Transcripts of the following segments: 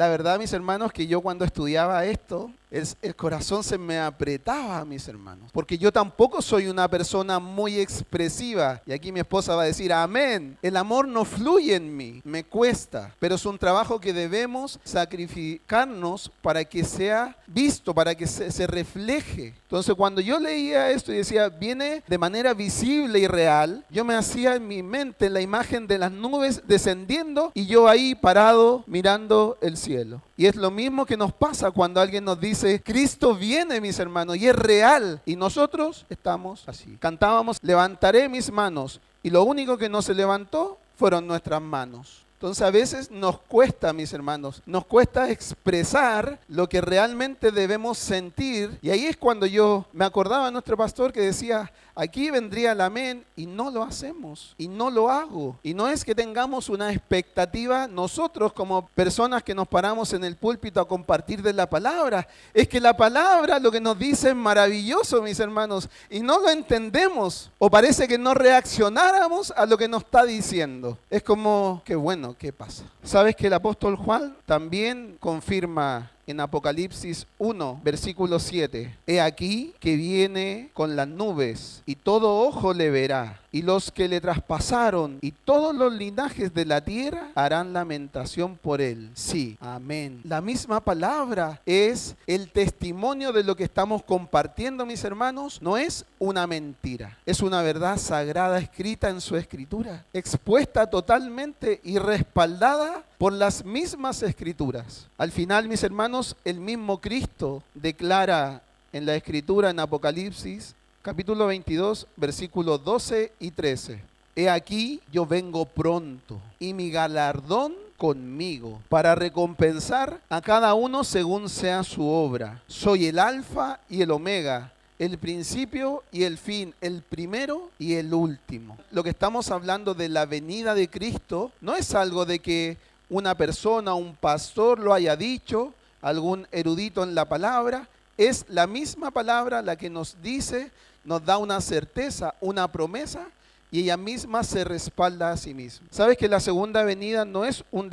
La verdad, mis hermanos, que yo cuando estudiaba esto, el corazón se me apretaba, mis hermanos, porque yo tampoco soy una persona muy expresiva. Y aquí mi esposa va a decir, amén. El amor no fluye en mí, me cuesta, pero es un trabajo que debemos sacrificarnos para que sea visto, para que se refleje. Entonces, cuando yo leía esto y decía, viene de manera visible y real, yo me hacía en mi mente la imagen de las nubes descendiendo y yo ahí parado mirando el cielo. Y es lo mismo que nos pasa cuando alguien nos dice, Cristo viene, mis hermanos, y es real. Y nosotros estamos así. Cantábamos, levantaré mis manos. Y lo único que no se levantó fueron nuestras manos. Entonces a veces nos cuesta, mis hermanos, nos cuesta expresar lo que realmente debemos sentir. Y ahí es cuando yo me acordaba de nuestro pastor que decía, aquí vendría el amén y no lo hacemos y no lo hago. Y no es que tengamos una expectativa nosotros como personas que nos paramos en el púlpito a compartir de la palabra. Es que la palabra lo que nos dice es maravilloso, mis hermanos, y no lo entendemos. O parece que no reaccionáramos a lo que nos está diciendo. Es como, qué bueno, ¿qué pasa? ¿Sabes que el apóstol Juan también confirma en Apocalipsis 1, versículo 7? He aquí que viene con las nubes y todo ojo le verá, y los que le traspasaron y todos los linajes de la tierra harán lamentación por él. Sí, amén. La misma palabra es el testimonio de lo que estamos compartiendo, mis hermanos. No es una mentira, es una verdad sagrada escrita en su escritura, expuesta totalmente y respaldada por las mismas escrituras. Al final, mis hermanos, el mismo Cristo declara en la escritura en Apocalipsis, capítulo 22, versículos 12 y 13. He aquí, yo vengo pronto, y mi galardón conmigo, para recompensar a cada uno según sea su obra. Soy el Alfa y el Omega, el principio y el fin, el primero y el último. Lo que estamos hablando de la venida de Cristo no es algo de que una persona, un pastor lo haya dicho, algún erudito en la palabra. Es la misma palabra la que nos dice, nos da una certeza, una promesa, y ella misma se respalda a sí misma. ¿Sabes que la segunda venida no es un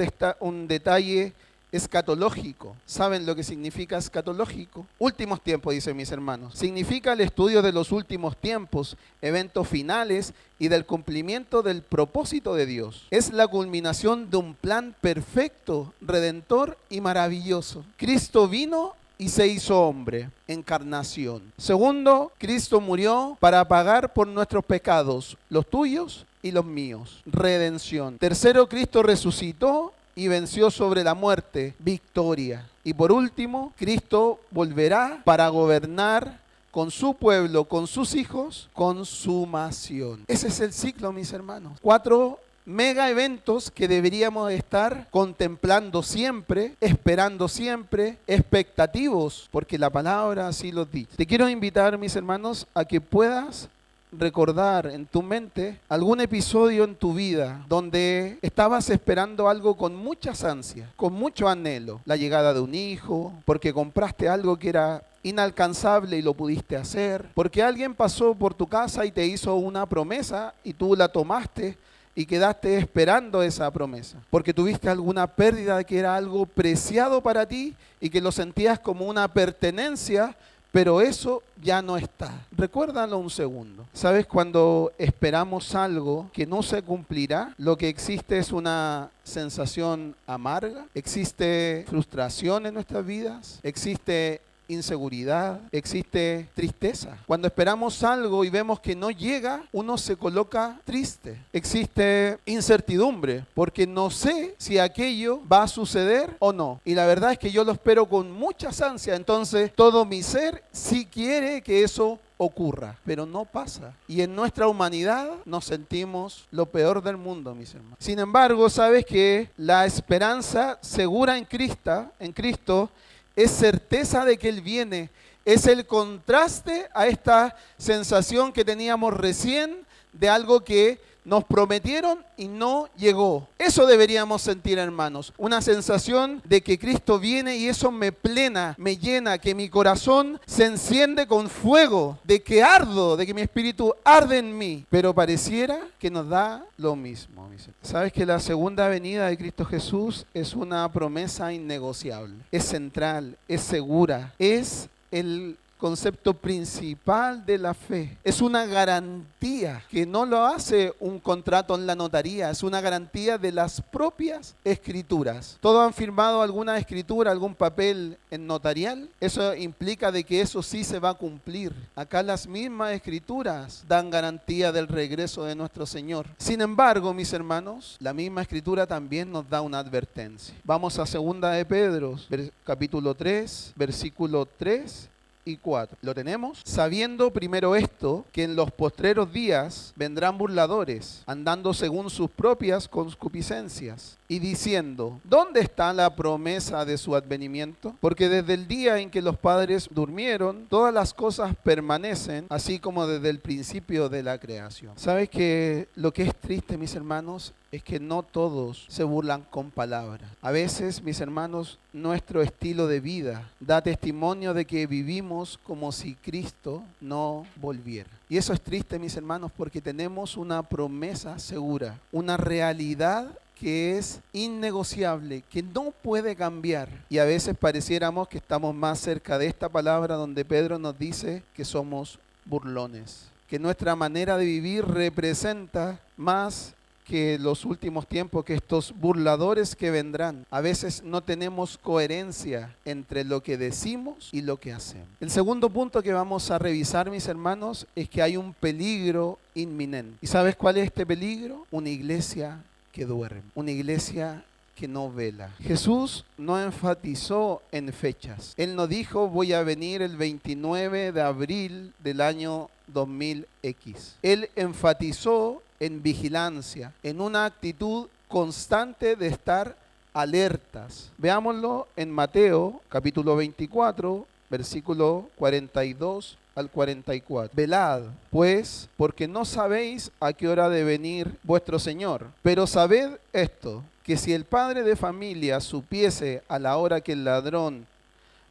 detalle escatológico? ¿Saben lo que significa escatológico? Últimos tiempos, dicen mis hermanos. Significa el estudio de los últimos tiempos, eventos finales y del cumplimiento del propósito de Dios. Es la culminación de un plan perfecto, redentor y maravilloso. Cristo vino y se hizo hombre, encarnación. Segundo, Cristo murió para pagar por nuestros pecados, los tuyos y los míos. Redención. Tercero, Cristo resucitó y venció sobre la muerte, victoria. Y por último, Cristo volverá para gobernar con su pueblo, con sus hijos, consumación. Ese es el ciclo, mis hermanos. 4 mega eventos que deberíamos estar contemplando siempre, esperando siempre, expectativos, porque la palabra así lo dice. Te quiero invitar, mis hermanos, a que puedas recordar en tu mente algún episodio en tu vida donde estabas esperando algo con muchas ansias, con mucho anhelo, la llegada de un hijo, porque compraste algo que era inalcanzable y lo pudiste hacer, porque alguien pasó por tu casa y te hizo una promesa y tú la tomaste y quedaste esperando esa promesa, porque tuviste alguna pérdida que era algo preciado para ti y que lo sentías como una pertenencia, pero eso ya no está. Recuérdalo un segundo. ¿Sabes? Cuando esperamos algo que no se cumplirá, lo que existe es una sensación amarga, existe frustración en nuestras vidas, existe inseguridad, existe tristeza. Cuando esperamos algo y vemos que no llega, uno se coloca triste. Existe incertidumbre, porque no sé si aquello va a suceder o no. Y la verdad es que yo lo espero con muchas ansias, entonces todo mi ser sí quiere que eso ocurra, pero no pasa. Y en nuestra humanidad nos sentimos lo peor del mundo, mis hermanos. Sin embargo, sabes que la esperanza segura en Cristo, es certeza de que Él viene. Es el contraste a esta sensación que teníamos recién de algo que Nos prometieron y no llegó. Eso deberíamos sentir, hermanos. Una sensación de que Cristo viene y eso me plena, me llena, que mi corazón se enciende con fuego, de que ardo, de que mi espíritu arde en mí. Pero pareciera que nos da lo mismo. ¿Sabes que la segunda venida de Cristo Jesús es una promesa innegociable? Es central, es segura, es el concepto principal de la fe. Es una garantía que no lo hace un contrato en la notaría, es una garantía de las propias escrituras. Todos han firmado alguna escritura, algún papel en notarial. Eso implica de que eso sí se va a cumplir. Acá las mismas escrituras dan garantía del regreso de nuestro Señor. Sin embargo, mis hermanos, la misma escritura también nos da una advertencia. Vamos a 2 de Pedro, capítulo 3, versículo 3 y 4. ¿Lo tenemos? Sabiendo primero esto, que en los postreros días vendrán burladores, andando según sus propias concupiscencias, y diciendo, ¿dónde está la promesa de su advenimiento? Porque desde el día en que los padres durmieron, todas las cosas permanecen, así como desde el principio de la creación. ¿Sabes que lo que es triste, mis hermanos, es que no todos se burlan con palabras? A veces, mis hermanos, nuestro estilo de vida da testimonio de que vivimos como si Cristo no volviera. Y eso es triste, mis hermanos, porque tenemos una promesa segura, una realidad que es innegociable, que no puede cambiar. Y a veces pareciéramos que estamos más cerca de esta palabra donde Pedro nos dice que somos burlones, que nuestra manera de vivir representa más que los últimos tiempos, que estos burladores que vendrán. A veces no tenemos coherencia entre lo que decimos y lo que hacemos. El segundo punto que vamos a revisar, mis hermanos, es que hay un peligro inminente. ¿Y sabes cuál es este peligro? Una iglesia que duerme, una iglesia que no vela. Jesús no enfatizó en fechas. Él no dijo voy a venir el 29 de abril del año 2000X. Él enfatizó en vigilancia, en una actitud constante de estar alertas. Veámoslo en Mateo capítulo 24, versículo 42 al 44. Velad, pues, porque no sabéis a qué hora de venir vuestro Señor. Pero sabed esto, que si el padre de familia supiese a la hora que el ladrón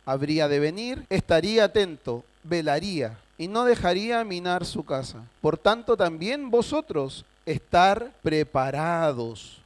habría de venir, estaría atento, velaría, y no dejaría minar su casa. Por tanto, también vosotros estar preparados.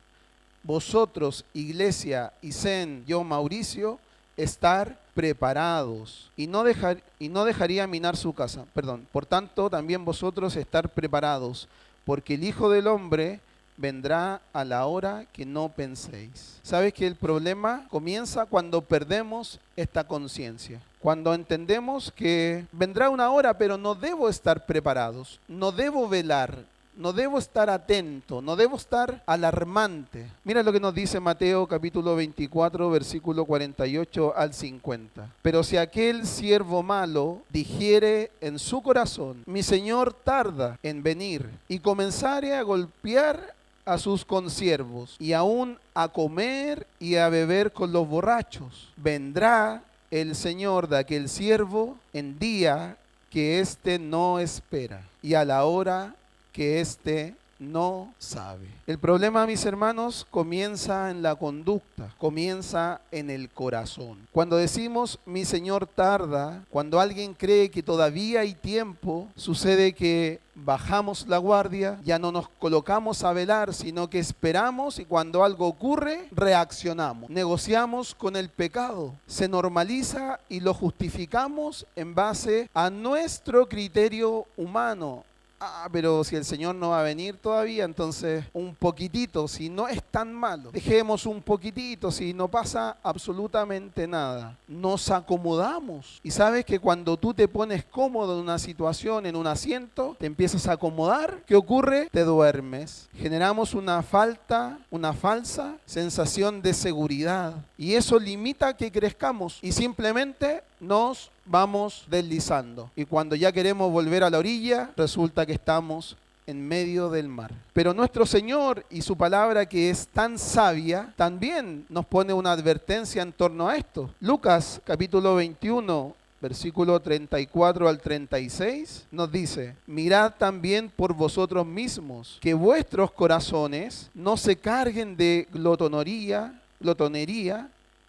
Vosotros, iglesia, Isen, yo, Mauricio, estar preparados y no dejaría minar su casa. Por tanto, también vosotros estar preparados, porque el Hijo del Hombre vendrá a la hora que no penséis. ¿Sabes que el problema comienza cuando perdemos esta conciencia? Cuando entendemos que vendrá una hora, pero no debo estar preparados, no debo velar, no debo estar atento, no debo estar alarmante. Mira lo que nos dice Mateo capítulo 24, versículo 48 al 50. Pero si aquel siervo malo dijere en su corazón, mi señor tarda en venir, y comenzare a golpear a sus consiervos, y aún a comer y a beber con los borrachos, vendrá el señor de aquel siervo en día que éste no espera, y a la hora que éste no sabe. El problema, mis hermanos, comienza en la conducta, comienza en el corazón. Cuando decimos mi Señor tarda, cuando alguien cree que todavía hay tiempo, sucede que bajamos la guardia, ya no nos colocamos a velar, sino que esperamos, y cuando algo ocurre, reaccionamos. Negociamos con el pecado, se normaliza y lo justificamos en base a nuestro criterio humano. Pero si el Señor no va a venir todavía, entonces un poquitito, si no es tan malo, dejemos un poquitito, si no pasa absolutamente nada. Nos acomodamos. Y sabes que cuando tú te pones cómodo en una situación, en un asiento, te empiezas a acomodar, ¿qué ocurre? Te duermes. Generamos una falsa sensación de seguridad. Y eso limita que crezcamos y simplemente nos vamos deslizando. Y cuando ya queremos volver a la orilla, resulta que estamos en medio del mar. Pero nuestro Señor y su palabra, que es tan sabia, también nos pone una advertencia en torno a esto. Lucas capítulo 21, versículo 34 al 36, nos dice: mirad también por vosotros mismos, que vuestros corazones no se carguen de glotonería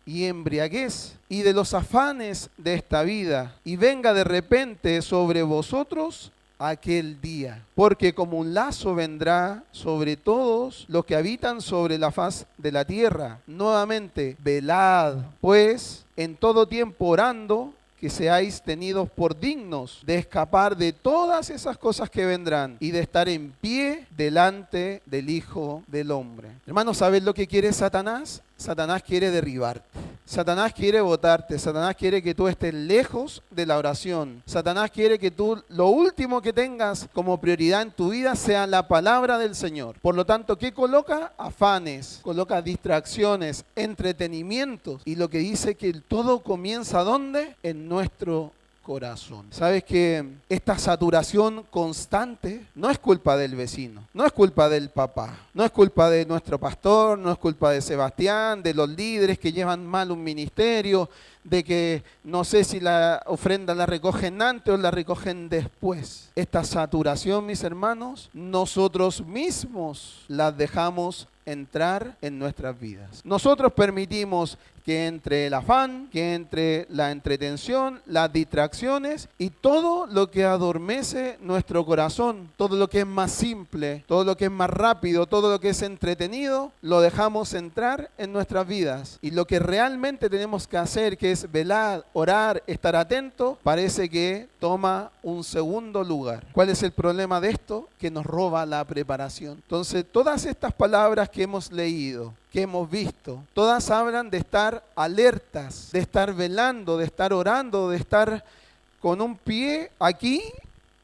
y embriaguez, y de los afanes de esta vida, y venga de repente sobre vosotros aquel día. Porque como un lazo vendrá sobre todos los que habitan sobre la faz de la tierra. Nuevamente, velad, pues, en todo tiempo orando, que seáis tenidos por dignos de escapar de todas esas cosas que vendrán y de estar en pie delante del Hijo del Hombre. Hermanos, ¿sabes lo que quiere Satanás? Satanás quiere derribarte. Satanás quiere botarte. Satanás quiere que tú estés lejos de la oración. Satanás quiere que tú lo último que tengas como prioridad en tu vida sea la palabra del Señor. Por lo tanto, ¿qué coloca? Afanes, coloca distracciones, entretenimientos. Y lo que dice que todo comienza ¿dónde? En nuestro corazón. Sabes que esta saturación constante no es culpa del vecino, no es culpa del papá, no es culpa de nuestro pastor, no es culpa de Sebastián, de los líderes que llevan mal un ministerio, de que no sé si la ofrenda la recogen antes o la recogen después. Esta saturación, mis hermanos, nosotros mismos la dejamos entrar en nuestras vidas. Nosotros permitimos que entre el afán, que entre la entretención, las distracciones y todo lo que adormece nuestro corazón, todo lo que es más simple, todo lo que es más rápido, todo lo que es entretenido, lo dejamos entrar en nuestras vidas. Y lo que realmente tenemos que hacer, que es velar, orar, estar atento, parece que toma un segundo lugar. ¿Cuál es el problema de esto? Que nos roba la preparación. Entonces, todas estas palabras que hemos leído, que hemos visto, todas hablan de estar alertas, de estar velando, de estar orando, de estar con un pie aquí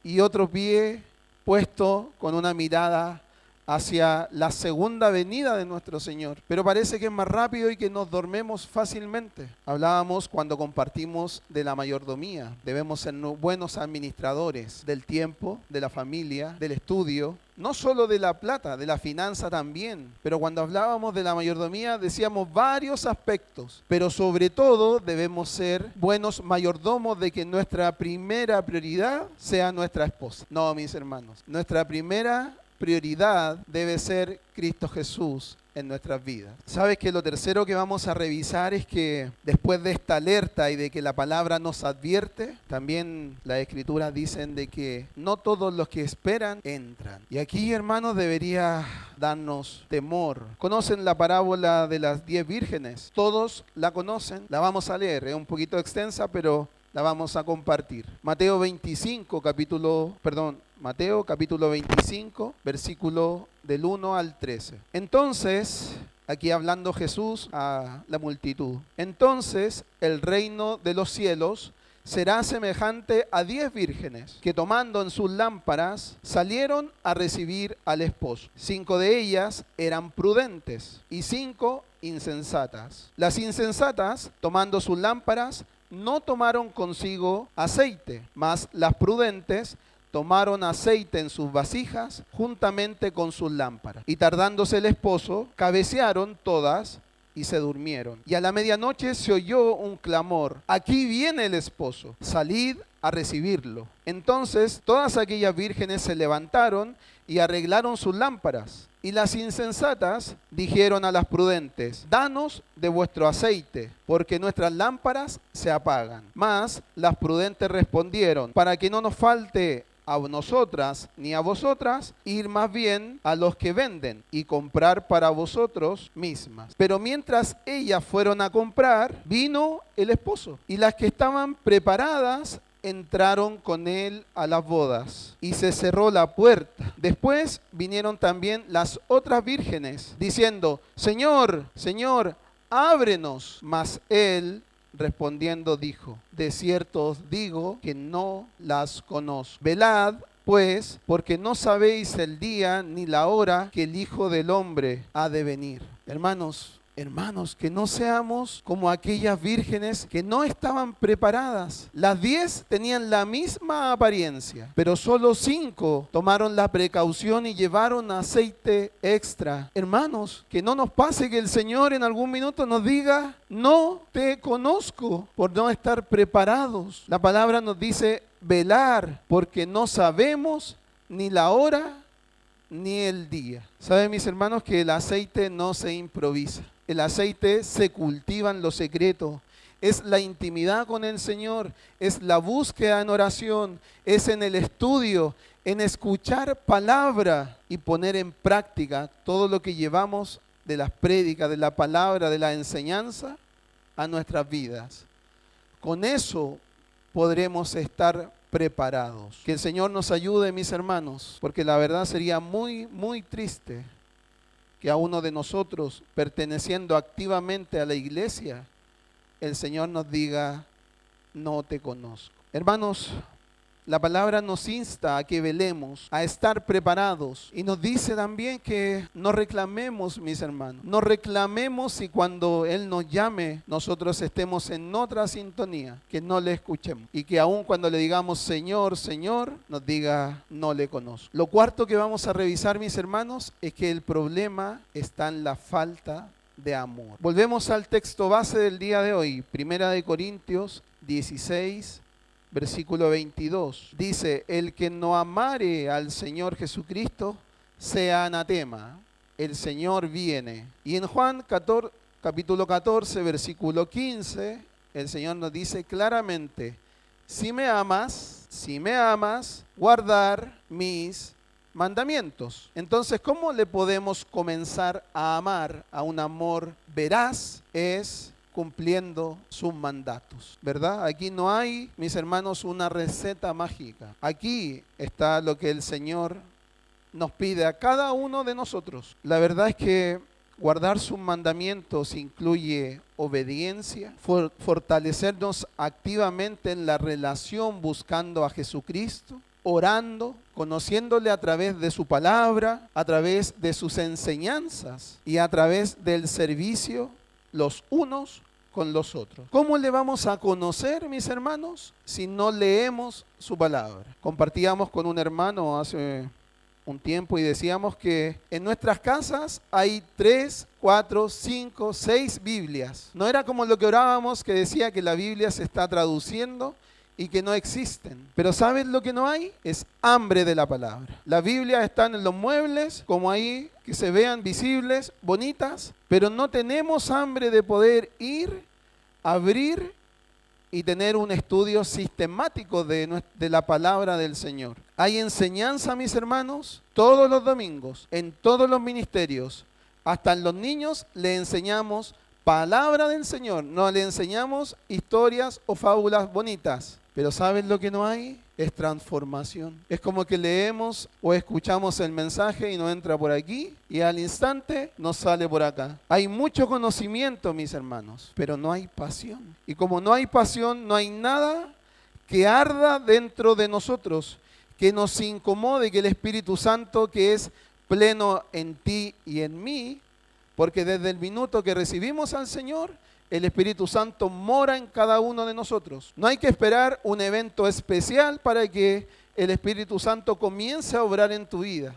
y otro pie puesto con una mirada hacia la segunda venida de nuestro Señor. Pero parece que es más rápido y que nos dormemos fácilmente. Hablábamos cuando compartimos de la mayordomía. Debemos ser buenos administradores del tiempo, de la familia, del estudio, no solo de la plata, de la finanza también. Pero cuando hablábamos de la mayordomía decíamos varios aspectos. Pero sobre todo debemos ser buenos mayordomos de que nuestra primera prioridad sea nuestra esposa. No, mis hermanos, nuestra primera prioridad debe ser Cristo Jesús en nuestras vidas. ¿Sabes que lo tercero que vamos a revisar es que después de esta alerta y de que la palabra nos advierte, también las escrituras dicen de que no todos los que esperan entran? Y aquí, hermanos, debería darnos temor. ¿Conocen la parábola de las 10 vírgenes? Todos la conocen, la vamos a leer, es un poquito extensa, pero la vamos a compartir. Mateo capítulo 25, versículo del 1 al 13. Entonces, aquí hablando Jesús a la multitud, entonces el reino de los cielos será semejante a 10 vírgenes que tomando en sus lámparas salieron a recibir al esposo. 5 de ellas eran prudentes y 5 insensatas. Las insensatas, tomando sus lámparas, no tomaron consigo aceite, mas las prudentes tomaron aceite en sus vasijas juntamente con sus lámparas. Y tardándose el esposo, cabecearon todas y se durmieron. Y a la medianoche se oyó un clamor: aquí viene el esposo, salid a recibirlo. Entonces todas aquellas vírgenes se levantaron y arreglaron sus lámparas. Y las insensatas dijeron a las prudentes: danos de vuestro aceite, porque nuestras lámparas se apagan. Mas las prudentes respondieron: para que no nos falte a nosotras ni a vosotras, ir más bien a los que venden y comprar para vosotros mismas. Pero mientras ellas fueron a comprar, vino el esposo, y las que estaban preparadas entraron con él a las bodas, y se cerró la puerta. Después vinieron también las otras vírgenes, diciendo: Señor, Señor, ábrenos. Mas él, respondiendo, dijo: de cierto os digo que no las conozco. Velad, pues, porque no sabéis el día ni la hora que el Hijo del Hombre ha de venir. Hermanos, Hermanos, que no seamos como aquellas vírgenes que no estaban preparadas. Las 10 tenían la misma apariencia, pero solo 5 tomaron la precaución y llevaron aceite extra. Hermanos, que no nos pase que el Señor en algún minuto nos diga, no te conozco, por no estar preparados. La palabra nos dice velar, porque no sabemos ni la hora ni el día. ¿Saben, mis hermanos, que el aceite no se improvisa? El aceite se cultiva en lo secreto. Es la intimidad con el Señor, es la búsqueda en oración, es en el estudio, en escuchar palabra y poner en práctica todo lo que llevamos de las prédicas, de la palabra, de la enseñanza a nuestras vidas. Con eso podremos estar preparados. Que el Señor nos ayude, mis hermanos, porque la verdad sería muy, muy triste que a uno de nosotros, perteneciendo activamente a la iglesia, el Señor nos diga, no te conozco. Hermanos, la palabra nos insta a que velemos, a estar preparados. Y nos dice también que no reclamemos, mis hermanos. No reclamemos si cuando Él nos llame, nosotros estemos en otra sintonía, que no le escuchemos. Y que aun cuando le digamos, Señor, Señor, nos diga, no le conozco. Lo cuarto que vamos a revisar, mis hermanos, es que el problema está en la falta de amor. Volvemos al texto base del día de hoy, 1 Corintios 16, versículo 22. Dice, el que no amare al Señor Jesucristo, sea anatema. El Señor viene. Y en Juan capítulo 14, versículo 15, el Señor nos dice claramente, si me amas, guardar mis mandamientos. Entonces, ¿cómo le podemos comenzar a amar a un amor veraz? Es cumpliendo sus mandatos, ¿verdad? Aquí no hay, mis hermanos, una receta mágica. Aquí está lo que el Señor nos pide a cada uno de nosotros. La verdad es que guardar sus mandamientos incluye obediencia, fortalecernos activamente en la relación buscando a Jesucristo, orando, conociéndole a través de su palabra, a través de sus enseñanzas y a través del servicio los unos con los otros. ¿Cómo le vamos a conocer, mis hermanos, si no leemos su palabra? Compartíamos con un hermano hace un tiempo y decíamos que en nuestras casas hay 3, 4, 5, 6 Biblias. No era como lo que orábamos, que decía que la Biblia se está traduciendo y que no existen. Pero ¿saben lo que no hay? Es hambre de la palabra. La Biblia está en los muebles, como ahí, que se vean visibles, bonitas, pero no tenemos hambre de poder ir, abrir y tener un estudio sistemático de la palabra del Señor. Hay enseñanza, mis hermanos, todos los domingos, en todos los ministerios, hasta en los niños le enseñamos palabra del Señor, no le enseñamos historias o fábulas bonitas. Pero ¿saben lo que no hay? Es transformación. Es como que leemos o escuchamos el mensaje y nos entra por aquí y al instante nos sale por acá. Hay mucho conocimiento, mis hermanos, pero no hay pasión. Y como no hay pasión, no hay nada que arda dentro de nosotros, que nos incomode, que el Espíritu Santo, que es pleno en ti y en mí, porque desde el minuto que recibimos al Señor, el Espíritu Santo mora en cada uno de nosotros. No hay que esperar un evento especial para que el Espíritu Santo comience a obrar en tu vida.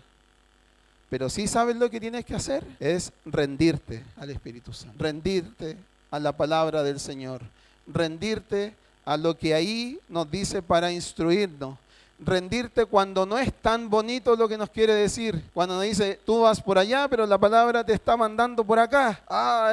Pero sí sabes lo que tienes que hacer, es rendirte al Espíritu Santo, rendirte a la palabra del Señor, rendirte a lo que ahí nos dice para instruirnos, rendirte cuando no es tan bonito lo que nos quiere decir, cuando nos dice, tú vas por allá, pero la palabra te está mandando por acá.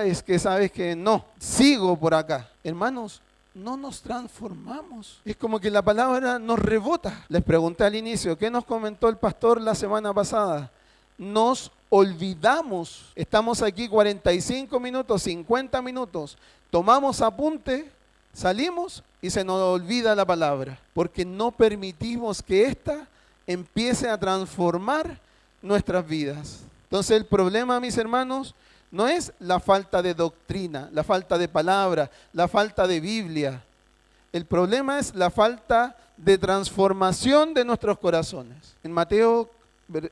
Es que sabes que no, sigo por acá. Hermanos, no nos transformamos. Es como que la palabra nos rebota. Les pregunté al inicio, ¿qué nos comentó el pastor la semana pasada? Nos olvidamos. Estamos aquí 45 minutos, 50 minutos, tomamos apunte, salimos y se nos olvida la palabra, porque no permitimos que ésta empiece a transformar nuestras vidas. Entonces el problema, mis hermanos, no es la falta de doctrina, la falta de palabra, la falta de Biblia. El problema es la falta de transformación de nuestros corazones. En Mateo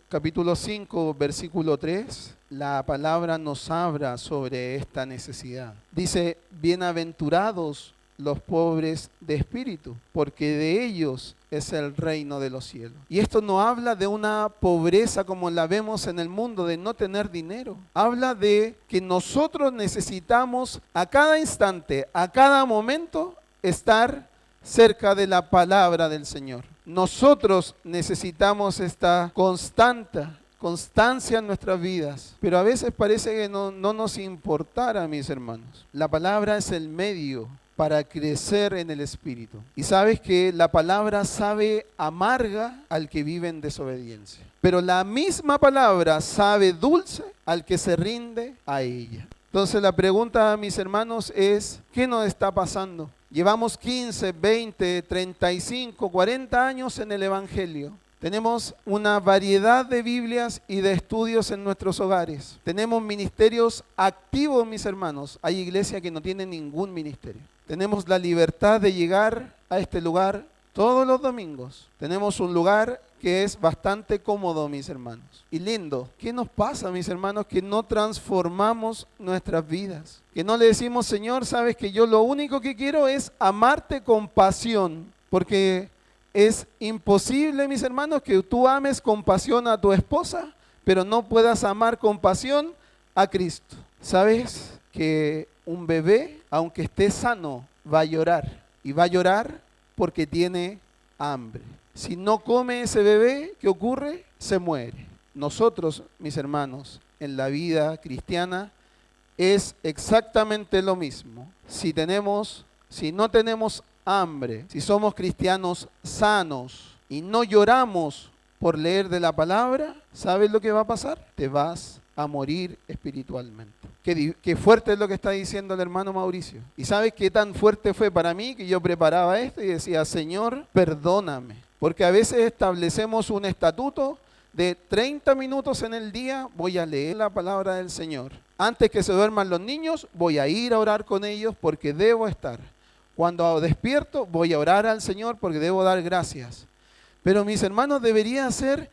capítulo 5, versículo 3, la palabra nos habla sobre esta necesidad. Dice, bienaventurados los pobres de espíritu, porque de ellos es el reino de los cielos. Y esto no habla de una pobreza como la vemos en el mundo, de no tener dinero. Habla de que nosotros necesitamos a cada instante, a cada momento, estar cerca de la palabra del Señor. Nosotros necesitamos esta constancia en nuestras vidas, pero a veces parece que no nos importara, mis hermanos. La palabra es el medio para crecer en el Espíritu. Y sabes que la palabra sabe amarga al que vive en desobediencia, pero la misma palabra sabe dulce al que se rinde a ella. Entonces la pregunta, mis hermanos, es, ¿qué nos está pasando? Llevamos 15, 20, 35, 40 años en el Evangelio. Tenemos una variedad de Biblias y de estudios en nuestros hogares. Tenemos ministerios activos, mis hermanos. Hay iglesias que no tienen ningún ministerio. Tenemos la libertad de llegar a este lugar todos los domingos. Tenemos un lugar que es bastante cómodo, mis hermanos, y lindo. ¿Qué nos pasa, mis hermanos, que no transformamos nuestras vidas? Que no le decimos, Señor, sabes que yo lo único que quiero es amarte con pasión, porque es imposible, mis hermanos, que tú ames con pasión a tu esposa, pero no puedas amar con pasión a Cristo. ¿Sabes que un bebé, aunque esté sano, va a llorar? Y va a llorar porque tiene hambre. Si no come ese bebé, ¿qué ocurre? Se muere. Nosotros, mis hermanos, en la vida cristiana es exactamente lo mismo. Si no tenemos hambre, si somos cristianos sanos y no lloramos por leer de la palabra, ¿sabes lo que va a pasar? Te vas a morir espiritualmente. Qué fuerte es lo que está diciendo el hermano Mauricio. ¿Y sabes qué tan fuerte fue para mí que yo preparaba esto y decía, Señor, perdóname? Porque a veces establecemos un estatuto de 30 minutos en el día, voy a leer la palabra del Señor. Antes que se duerman los niños, voy a ir a orar con ellos porque debo estar. Cuando despierto, voy a orar al Señor porque debo dar gracias. Pero mis hermanos, debería ser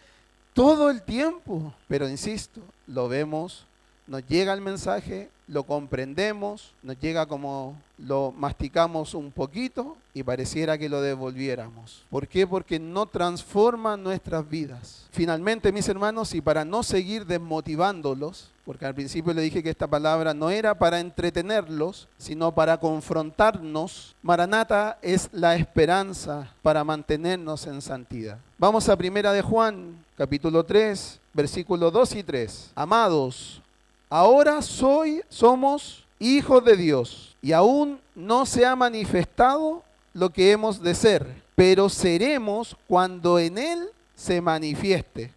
todo el tiempo. Pero insisto, lo vemos, nos llega el mensaje, lo comprendemos, nos llega como lo masticamos un poquito y pareciera que lo devolviéramos. ¿Por qué? Porque no transforma nuestras vidas. Finalmente, mis hermanos, y para no seguir desmotivándolos, porque al principio le dije que esta palabra no era para entretenerlos, sino para confrontarnos, Maranata es la esperanza para mantenernos en santidad. Vamos a 1 de Juan, capítulo 3, versículos 2 y 3. Amados, ahora somos hijos de Dios y aún no se ha manifestado lo que hemos de ser, pero seremos cuando en Él se manifieste.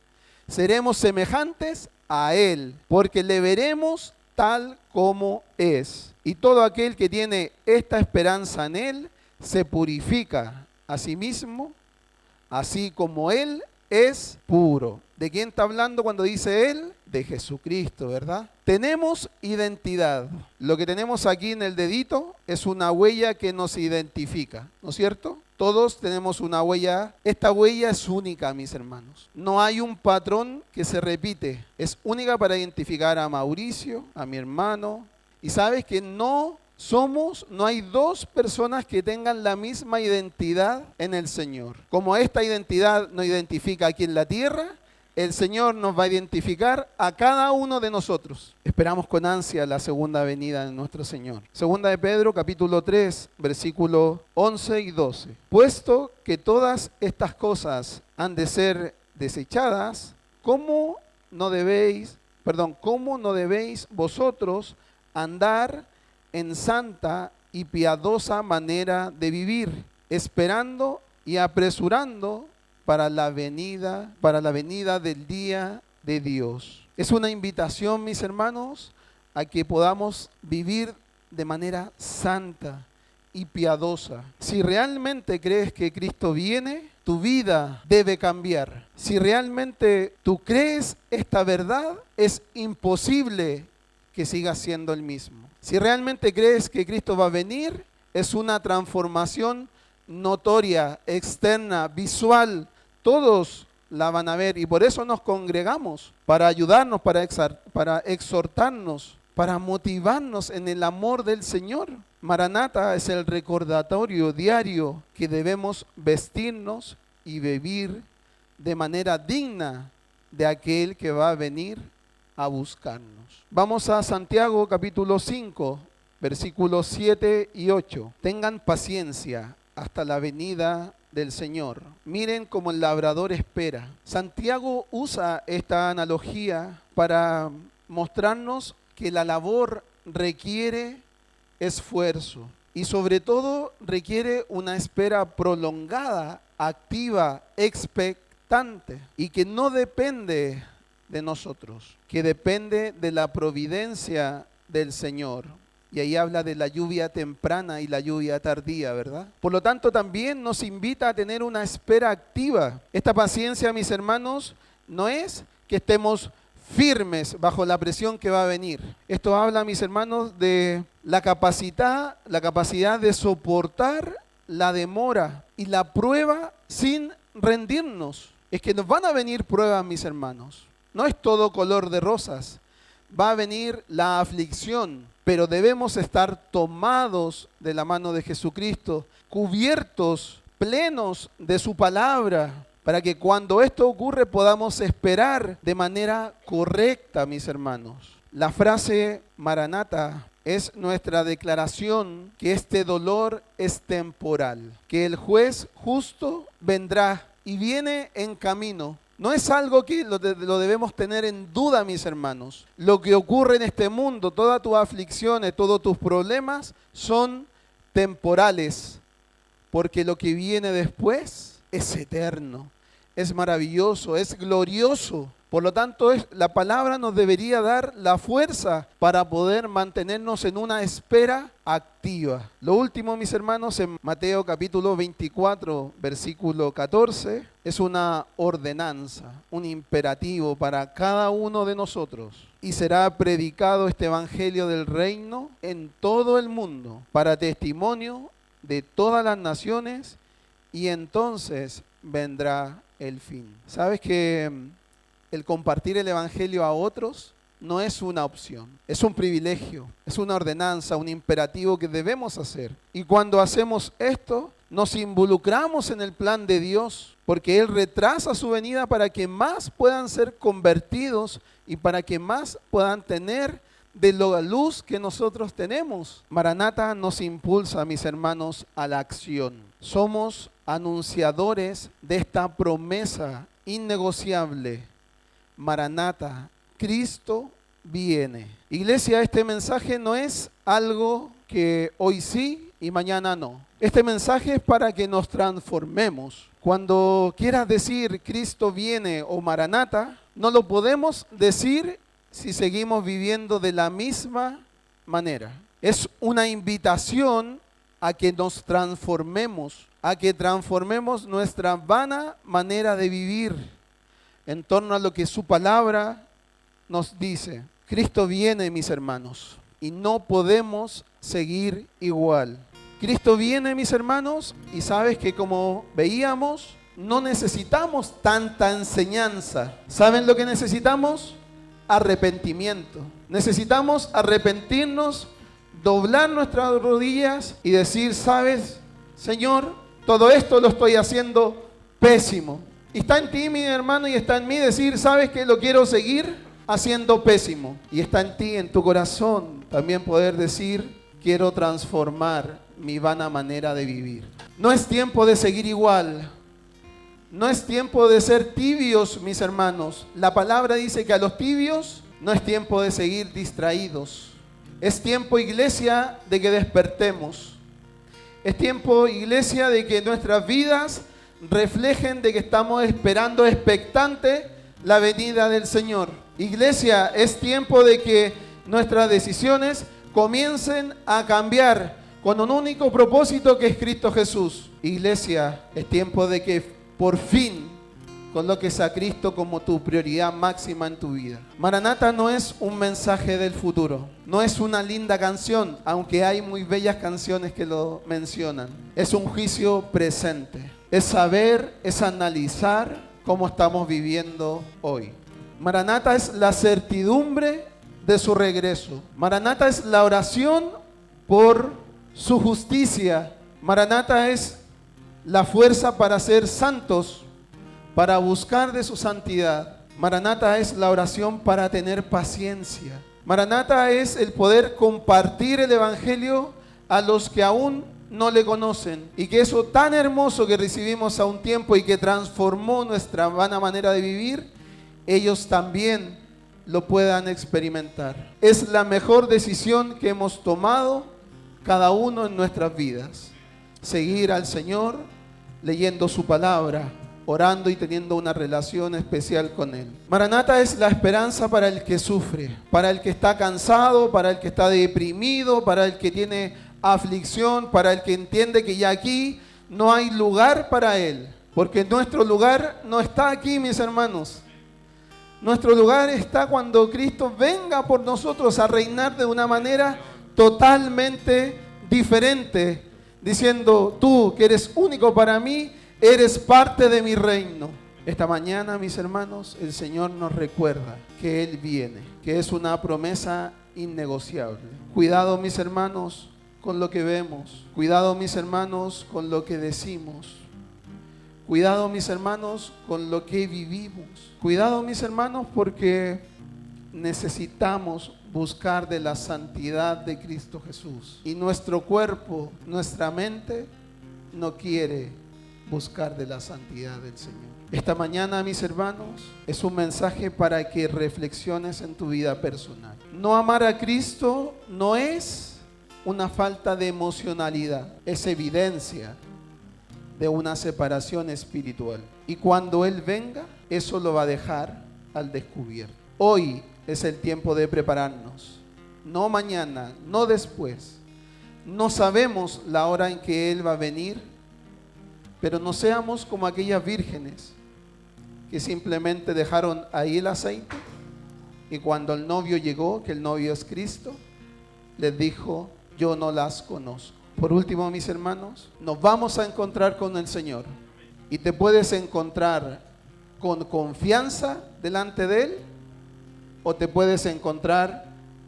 Seremos semejantes a Él, porque le veremos tal como es. Y todo aquel que tiene esta esperanza en Él se purifica a sí mismo, así como Él es puro. ¿De quién está hablando cuando dice Él? De Jesucristo, ¿verdad? Tenemos identidad. Lo que tenemos aquí en el dedito es una huella que nos identifica, ¿no es cierto? Todos tenemos una huella. Esta huella es única, mis hermanos. No hay un patrón que se repite. Es única para identificar a Mauricio, a mi hermano. Y sabes que no hay dos personas que tengan la misma identidad en el Señor. Como esta identidad nos identifica aquí en la tierra, el Señor nos va a identificar a cada uno de nosotros. Esperamos con ansia la segunda venida de nuestro Señor. Segunda de Pedro, capítulo 3, versículos 11 y 12. Puesto que todas estas cosas han de ser desechadas, ¿cómo no debéis vosotros andar en santa y piadosa manera de vivir, esperando y apresurando para la venida del día de Dios? Es una invitación, mis hermanos, a que podamos vivir de manera santa y piadosa. Si realmente crees que Cristo viene, tu vida debe cambiar. Si realmente tú crees esta verdad, es imposible que sigas siendo el mismo. Si realmente crees que Cristo va a venir, es una transformación notoria, externa, visual. Todos la van a ver. Y por eso nos congregamos, para ayudarnos, para exhortarnos, para motivarnos en el amor del Señor. Maranata es el recordatorio diario que debemos vestirnos y vivir de manera digna de aquel que va a venir a buscarnos. Vamos a Santiago capítulo 5, versículos 7 y 8. Tengan paciencia hasta la venida del Señor. Miren cómo el labrador espera. Santiago usa esta analogía para mostrarnos que la labor requiere esfuerzo y sobre todo requiere una espera prolongada, activa, expectante, y que no depende de nosotros, que depende de la providencia del Señor. Y ahí habla de la lluvia temprana y la lluvia tardía, ¿verdad? Por lo tanto, también nos invita a tener una espera activa. Esta paciencia, mis hermanos, no es que estemos firmes bajo la presión que va a venir. Esto habla, mis hermanos, de la capacidad de soportar la demora y la prueba sin rendirnos. Es que nos van a venir pruebas, mis hermanos. No es todo color de rosas. Va a venir la aflicción, pero debemos estar tomados de la mano de Jesucristo, cubiertos, plenos de su palabra, para que cuando esto ocurre podamos esperar de manera correcta, mis hermanos. La frase Maranata es nuestra declaración que este dolor es temporal, que el juez justo vendrá y viene en camino. No es algo que lo debemos tener en duda, mis hermanos. Lo que ocurre en este mundo, todas tus aflicciones, todos tus problemas son temporales, porque lo que viene después es eterno, es maravilloso, es glorioso. Por lo tanto, la palabra nos debería dar la fuerza para poder mantenernos en una espera activa. Lo último, mis hermanos, en Mateo capítulo 24, versículo 14, es una ordenanza, un imperativo para cada uno de nosotros. Y será predicado este evangelio del reino en todo el mundo para testimonio de todas las naciones, y entonces vendrá el fin. ¿Sabes que el compartir el evangelio a otros no es una opción, es un privilegio, es una ordenanza, un imperativo que debemos hacer? Y cuando hacemos esto, nos involucramos en el plan de Dios, porque Él retrasa su venida para que más puedan ser convertidos y para que más puedan tener de la luz que nosotros tenemos. Maranata nos impulsa, mis hermanos, a la acción. Somos anunciadores de esta promesa innegociable. Maranata, Cristo viene. Iglesia, este mensaje no es algo que hoy sí y mañana no. Este mensaje es para que nos transformemos. Cuando quieras decir Cristo viene o Maranata, no lo podemos decir si seguimos viviendo de la misma manera. Es una invitación a que nos transformemos, a que transformemos nuestra vana manera de vivir en torno a lo que su palabra nos dice. Cristo viene, mis hermanos, y no podemos seguir igual. Cristo viene, mis hermanos, y sabes que, como veíamos, no necesitamos tanta enseñanza. ¿Saben lo que necesitamos? Arrepentimiento. Necesitamos arrepentirnos, doblar nuestras rodillas y decir: ¿sabes, Señor? Todo esto lo estoy haciendo pésimo. Y está en ti, mi hermano, y está en mí decir: ¿sabes que lo quiero seguir haciendo pésimo? Y está en ti, en tu corazón, también poder decir: quiero transformar mi vana manera de vivir. No es tiempo de seguir igual. No es tiempo de ser tibios, mis hermanos. La palabra dice que a los tibios no es tiempo de seguir distraídos. Es tiempo, iglesia, de que despertemos. Es tiempo, iglesia, de que nuestras vidas reflejen de que estamos esperando expectante la venida del Señor. Iglesia, es tiempo de que nuestras decisiones comiencen a cambiar con un único propósito, que es Cristo Jesús. Iglesia, es tiempo de que por fin coloques a Cristo como tu prioridad máxima en tu vida. Maranata no es un mensaje del futuro, no es una linda canción, aunque hay muy bellas canciones que lo mencionan. Es un juicio presente. Es saber, es analizar como estamos viviendo hoy. Maranata es la certidumbre de su regreso. Maranata es la oración por su justicia. Maranata es la fuerza para ser santos, para buscar de su santidad. Maranata es la oración para tener paciencia. Maranata es el poder compartir el evangelio a los que aún no le conocen, y que eso tan hermoso que recibimos a un tiempo y que transformó nuestra vana manera de vivir, ellos también lo puedan experimentar. Es la mejor decisión que hemos tomado cada uno en nuestras vidas: seguir al Señor leyendo su palabra, orando y teniendo una relación especial con Él. Maranata es la esperanza para el que sufre, para el que está cansado, para el que está deprimido, para el que tiene aflicción, para el que entiende que ya aquí no hay lugar para él, porque nuestro lugar no está aquí, mis hermanos. Nuestro lugar está cuando Cristo venga por nosotros a reinar de una manera totalmente diferente, diciendo: tú que eres único para mí, eres parte de mi reino. Esta mañana, mis hermanos, el Señor nos recuerda que Él viene, que es una promesa innegociable. Cuidado, mis hermanos, con lo que vemos. Cuidado, mis hermanos, con lo que decimos. Cuidado, mis hermanos, con lo que vivimos. Cuidado, mis hermanos, porque necesitamos buscar de la santidad de Cristo Jesús. Y nuestro cuerpo, nuestra mente, no quiere buscar de la santidad del Señor. Esta mañana, mis hermanos, es un mensaje para que reflexiones en tu vida personal. No amar a Cristo no es una falta de emocionalidad, es evidencia de una separación espiritual. Y cuando Él venga, eso lo va a dejar al descubierto. Hoy es el tiempo de prepararnos, no mañana, no después. No sabemos la hora en que Él va a venir, pero no seamos como aquellas vírgenes que simplemente dejaron ahí el aceite, y cuando el novio llegó, que el novio es Cristo, les dijo: yo no las conozco. Por último, mis hermanos, nos vamos a encontrar con el Señor, y te puedes encontrar con confianza delante de Él, o te puedes encontrar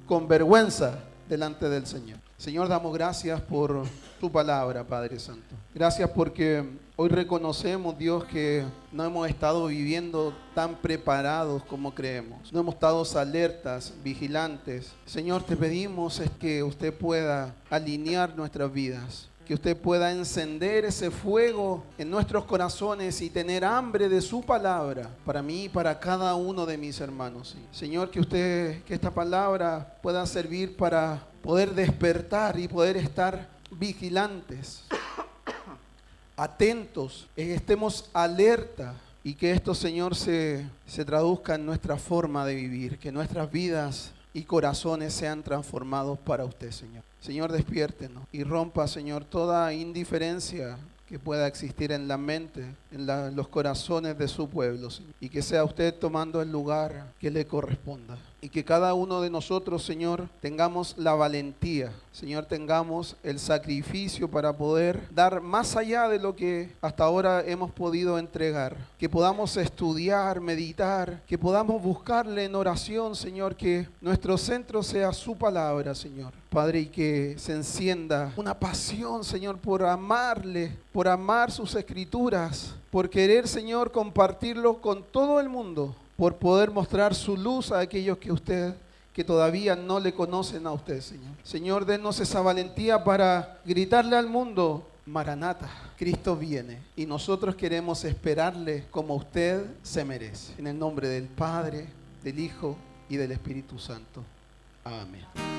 con vergüenza delante del Señor. Señor, damos gracias por tu palabra, Padre Santo. Gracias porque hoy reconocemos, Dios, que no hemos estado viviendo tan preparados como creemos. No hemos estado alertas, vigilantes. Señor, te pedimos es que usted pueda alinear nuestras vidas, que usted pueda encender ese fuego en nuestros corazones y tener hambre de su palabra para mí y para cada uno de mis hermanos. Señor, que esta palabra pueda servir para poder despertar y poder estar vigilantes, atentos, estemos alerta, y que esto, Señor, se traduzca en nuestra forma de vivir, que nuestras vidas y corazones sean transformados para usted, Señor. Señor, despiértenos y rompa, Señor, toda indiferencia que pueda existir en la mente, en los corazones de su pueblo, Señor. Y que sea usted tomando el lugar que le corresponda. Y que cada uno de nosotros, Señor, tengamos la valentía, Señor, tengamos el sacrificio para poder dar más allá de lo que hasta ahora hemos podido entregar. Que podamos estudiar, meditar, que podamos buscarle en oración, Señor, que nuestro centro sea su palabra, Señor. Padre, y que se encienda una pasión, Señor, por amarle, por amar sus escrituras, por querer, Señor, compartirlo con todo el mundo, por poder mostrar su luz a aquellos que todavía no le conocen a usted, Señor. Señor, denos esa valentía para gritarle al mundo: Maranata, Cristo viene, y nosotros queremos esperarle como usted se merece. En el nombre del Padre, del Hijo y del Espíritu Santo. Amén.